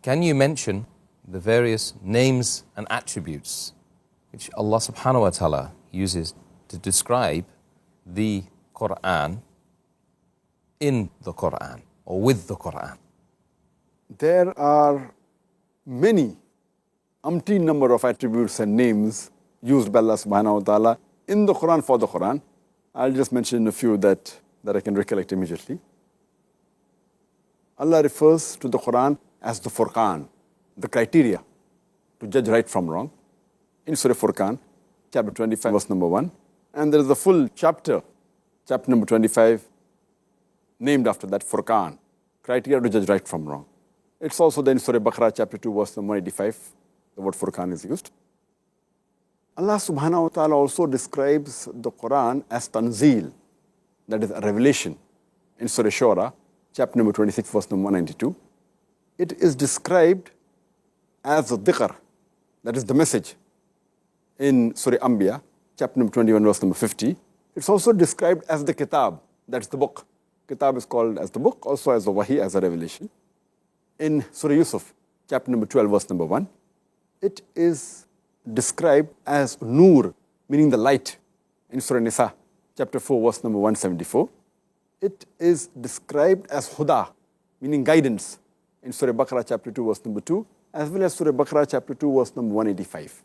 can you mention the various names and attributes which Allah subhanahu wa ta'ala uses to describe the Qur'an in the Qur'an or with the Qur'an? There are many, umpteen number of attributes and names used by Allah subhanahu wa ta'ala in the Qur'an for the Qur'an. I'll just mention a few that I can recollect immediately. Allah refers to the Qur'an as the Furqan, the criteria to judge right from wrong. In Surah Furqan, chapter 25, verse number 1. And there is a full chapter, chapter number 25, named after that, Furqan, criteria to judge right from wrong. It's also there in Surah Baqarah, chapter 2, verse number 185, the word Furqan is used. Allah subhanahu wa ta'ala also describes the Quran as Tanzeel, that is a revelation. In Surah Shura, chapter number 26, verse number 192. It is described as the dhikr, that is the message. In Surah Anbiya, chapter number 21, verse number 50. It's also described as the kitab, that's the book. Kitab is called as the book, also as the wahi, as a revelation. In Surah Yusuf, chapter number 12, verse number 1, it is described as Noor, meaning the light. In Surah Nisa, chapter 4, verse number 174. It is described as Huda, meaning guidance. In Surah Baqarah, chapter 2, verse number 2, as well as Surah Baqarah, chapter 2, verse number 185.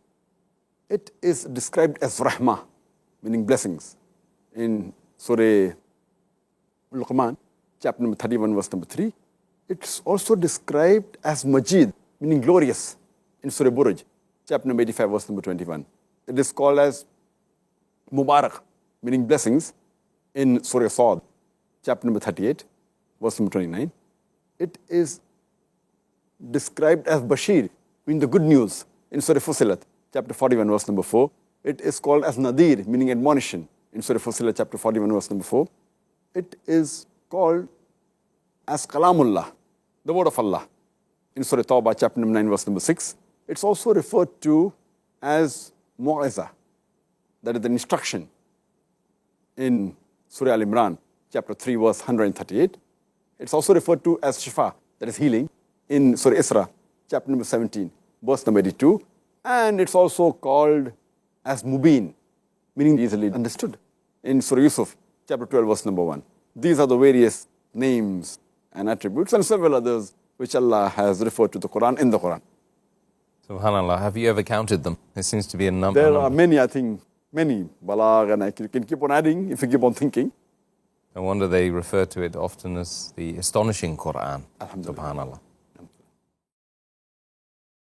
It is described as Rahmah, meaning blessings. In Surah Luqman, chapter number 31, verse number 3. It's also described as Majid, meaning glorious. In Surah Buruj, chapter number 85, verse number 21. It is called as Mubarak, meaning blessings. In Surah Sad, chapter number 38, verse number 29. It is described as Bashir, meaning the good news. In Surah Fusilat, chapter 41, verse number 4. It is called as Nadir, meaning admonition. In Surah Fusilat, chapter 41, verse number 4. It is called as Kalamullah, the word of Allah. In Surah Tawbah, chapter number 9, verse number 6. It's also referred to as Mu'izah, that is the instruction. In Surah Al-Imran, chapter 3, verse 138. It's also referred to as Shifa, that is healing. In Surah Isra, chapter number 17, verse number 82. And it's also called as Mubin, meaning easily understood. In Surah Yusuf, chapter 12, verse number 1. These are the various names and attributes and several others which Allah has referred to the Quran in the Quran. SubhanAllah, have you ever counted them? There seems to be a number. There are many, I think, many. Balagh, and you can keep on adding if you keep on thinking. No wonder they refer to it often as the astonishing Quran. SubhanAllah.